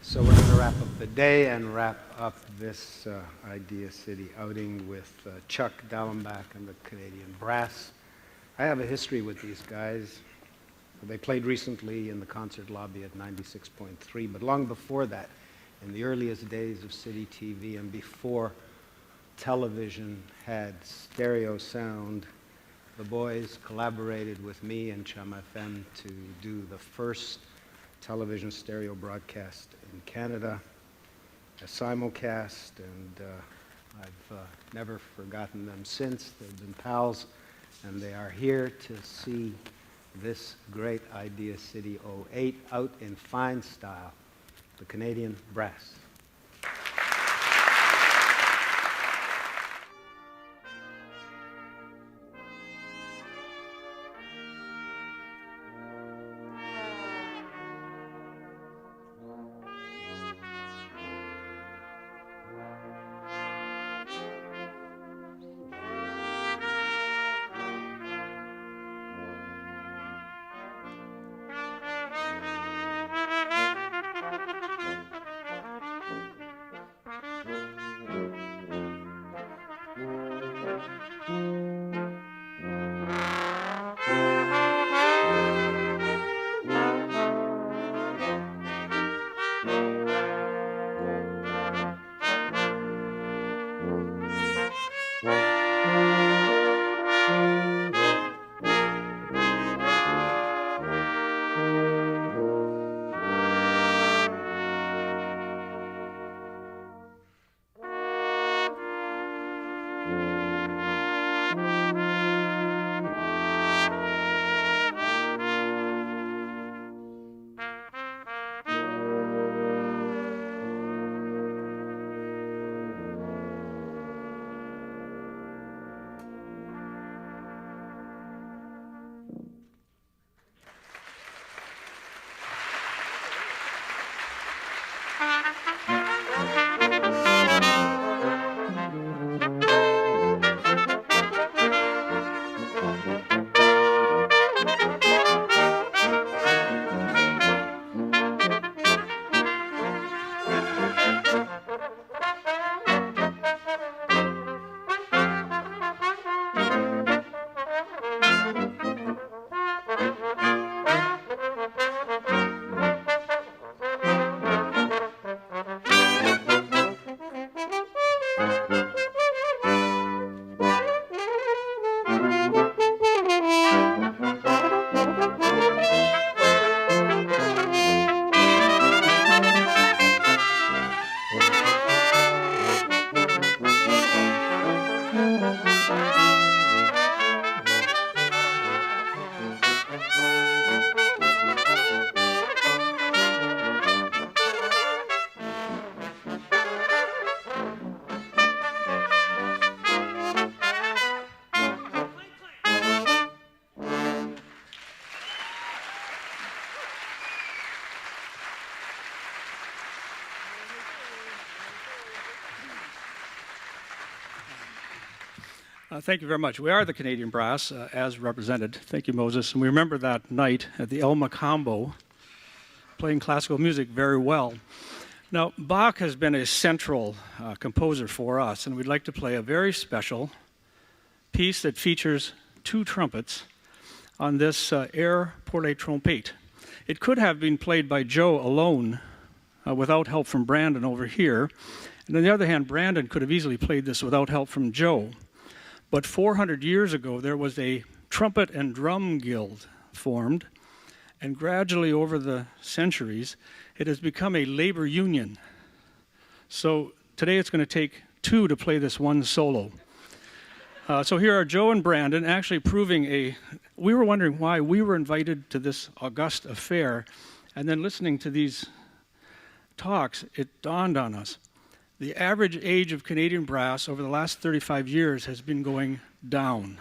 So we're going to wrap up the day and wrap up this Idea City outing with Chuck Dallenbach and the Canadian Brass. I have a history with these guys. They played recently in the concert lobby at 96.3, but long before that, in the earliest days of City TV and before television had stereo sound, the boys collaborated with me and Chum FM to do the first television stereo broadcast in Canada, a simulcast, and I've never forgotten them since. They've been pals, and they are here to see this great Idea City '08 out in fine style, the Canadian Brass. Thank you very much. We are the Canadian Brass, as represented. Thank you, Moses. And we remember that night at the El Macambo, playing classical music very well. Now, Bach has been a central composer for us, and we'd like to play a very special piece that features two trumpets on this Air pour les trompettes. It could have been played by Joe alone without help from Brandon over here. And on the other hand, Brandon could have easily played this without help from Joe. But 400 years ago, there was a trumpet and drum guild formed, and gradually over the centuries, it has become a labor union. So today it's going to take two to play this one solo. So here are Joe and Brandon actually proving we were wondering why we were invited to this august affair, and then listening to these talks, it dawned on us. The average age of Canadian brass over the last 35 years has been going down.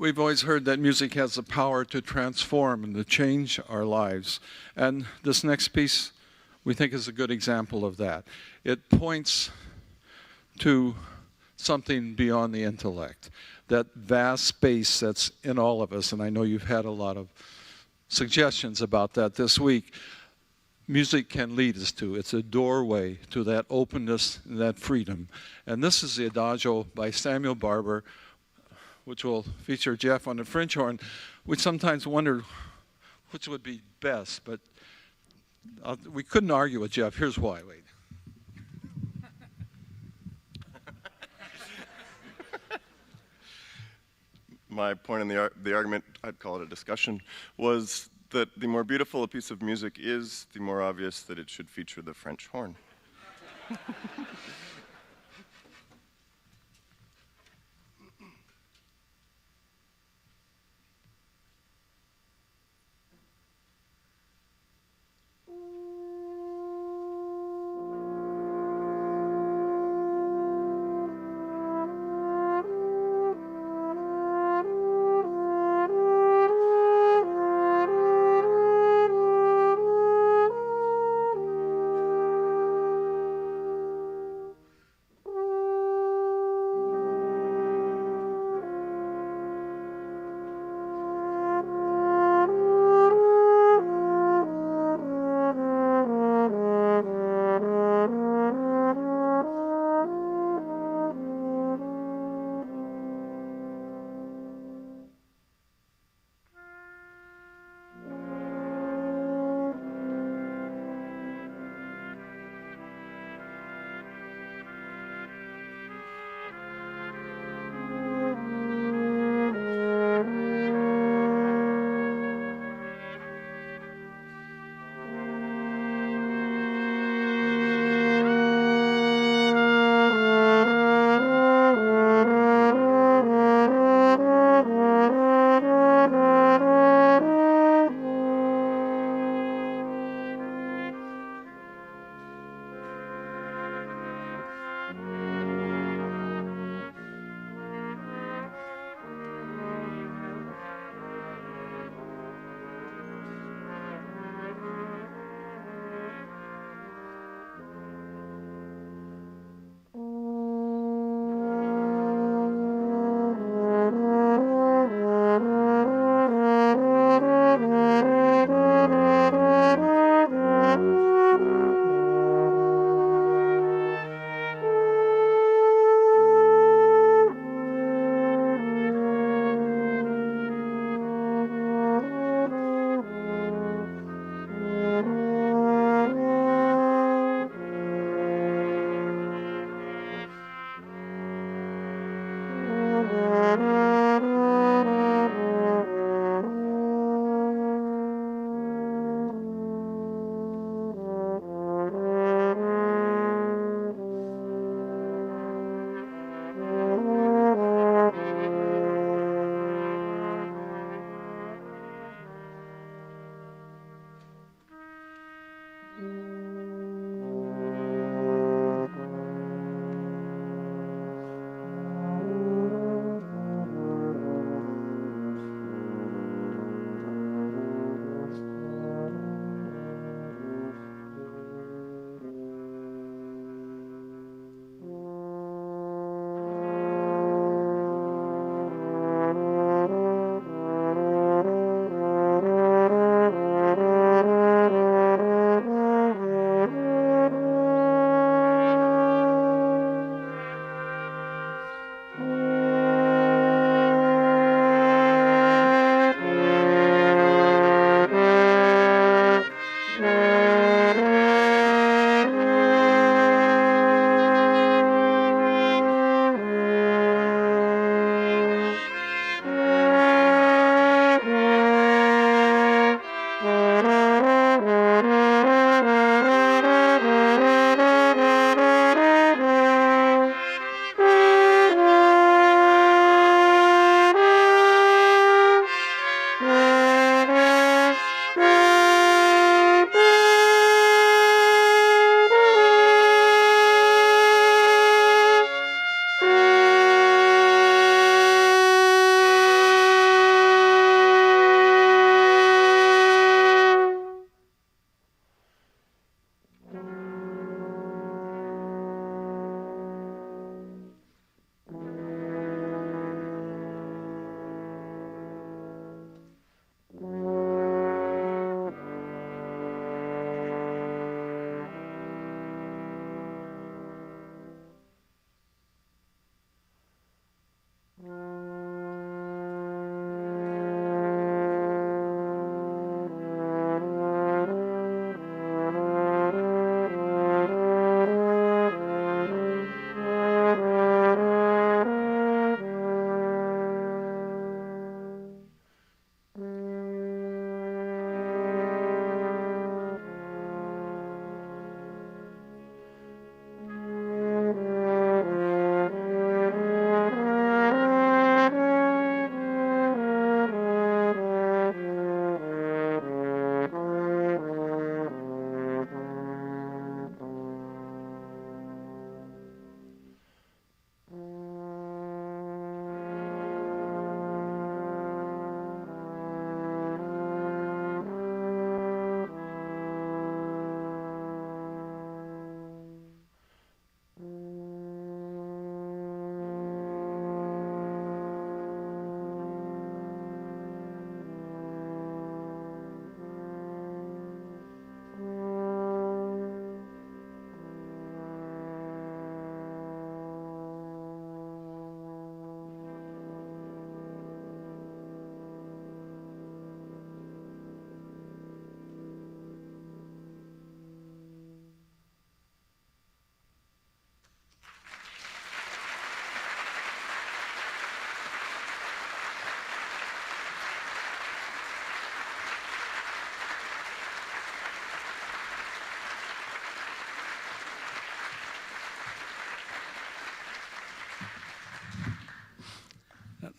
We've always heard that music has the power to transform and to change our lives. And this next piece, we think, is a good example of that. It points to something beyond the intellect, that vast space that's in all of us. And I know you've had a lot of suggestions about that this week. Music can lead us to. It's a doorway to that openness and that freedom. And this is the Adagio by Samuel Barber, which will feature Jeff on the French horn. We sometimes wonder which would be best, but we couldn't argue with Jeff. Here's why. Wait. My point in the argument, I'd call it a discussion, was that the more beautiful a piece of music is, the more obvious that it should feature the French horn.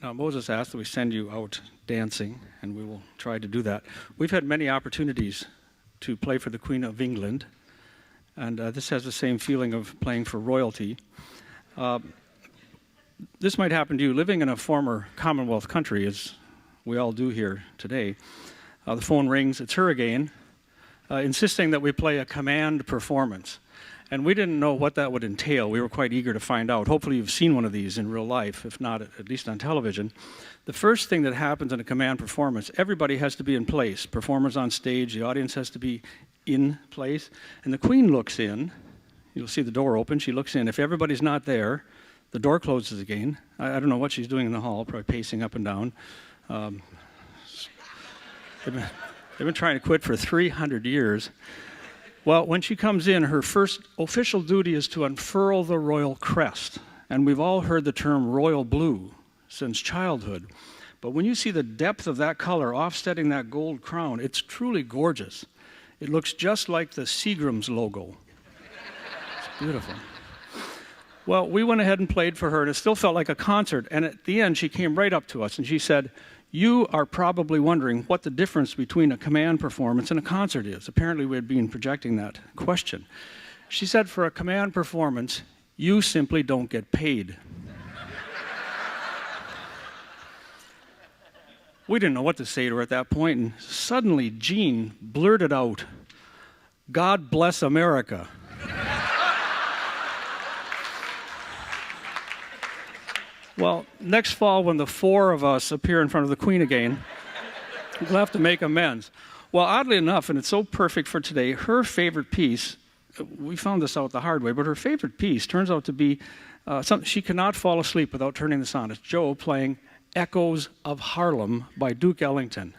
Now, Moses asked that we send you out dancing, and we will try to do that. We've had many opportunities to play for the Queen of England, and this has the same feeling of playing for royalty. This might happen to you. Living in a former Commonwealth country, as we all do here today, the phone rings, it's her again, insisting that we play a command performance. And we didn't know what that would entail. We were quite eager to find out. Hopefully you've seen one of these in real life, if not at least on television. The first thing that happens in a command performance, everybody has to be in place. Performers on stage, the audience has to be in place. And the Queen looks in. You'll see the door open. She looks in. If everybody's not there, the door closes again. I don't know what she's doing in the hall, probably pacing up and down. They've been trying to quit for 300 years. Well, when she comes in, her first official duty is to unfurl the royal crest. And we've all heard the term royal blue since childhood. But when you see the depth of that color offsetting that gold crown, it's truly gorgeous. It looks just like the Seagram's logo. It's beautiful. Well, we went ahead and played for her, and it still felt like a concert. And at the end, she came right up to us, and she said, "You are probably wondering what the difference between a command performance and a concert is." Apparently, we had been projecting that question. She said, "For a command performance, you simply don't get paid." We didn't know what to say to her at that point, and suddenly Jean blurted out, "God bless America." Well, next fall, when the four of us appear in front of the Queen again, we'll have to make amends. Well, oddly enough, and it's so perfect for today, her favorite piece, we found this out the hard way, but her favorite piece turns out to be something she cannot fall asleep without turning this on. It's Joe playing Echoes of Harlem by Duke Ellington.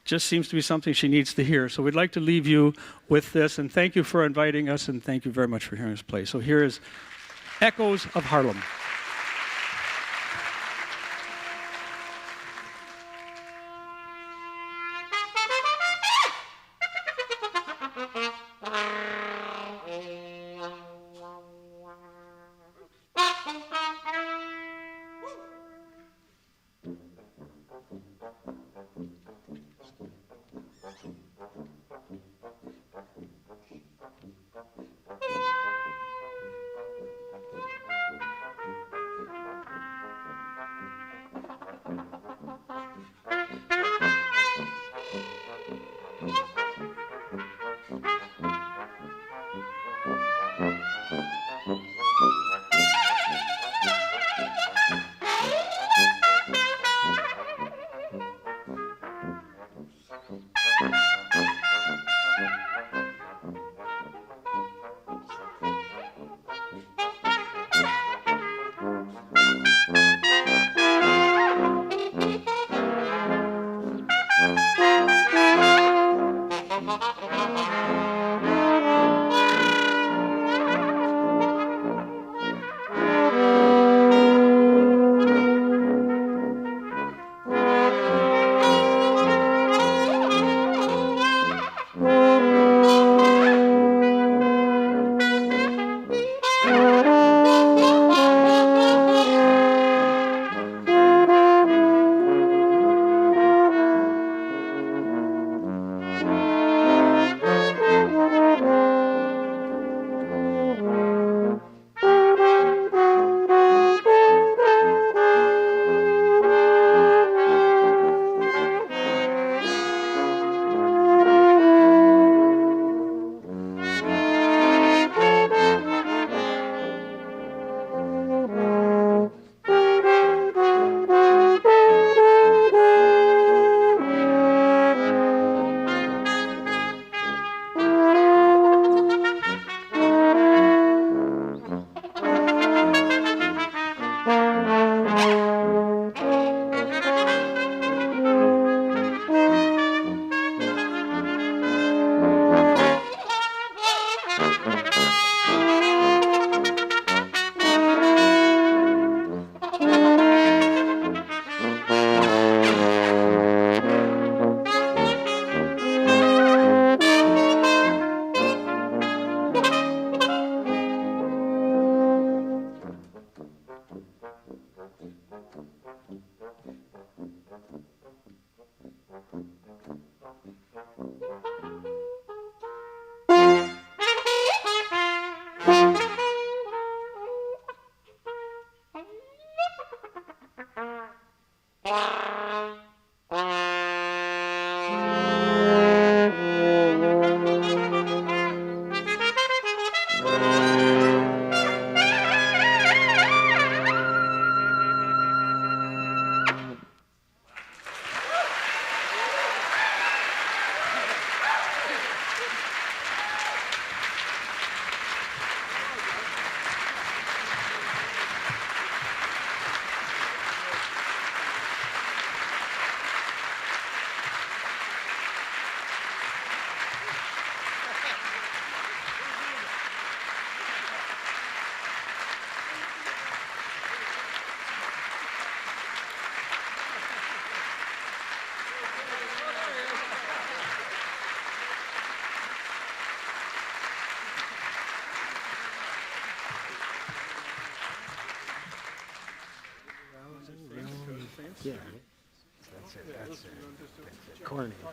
Just seems to be something she needs to hear. So we'd like to leave you with this, and thank you for inviting us, and thank you very much for hearing us play. So here is Echoes of Harlem. corny.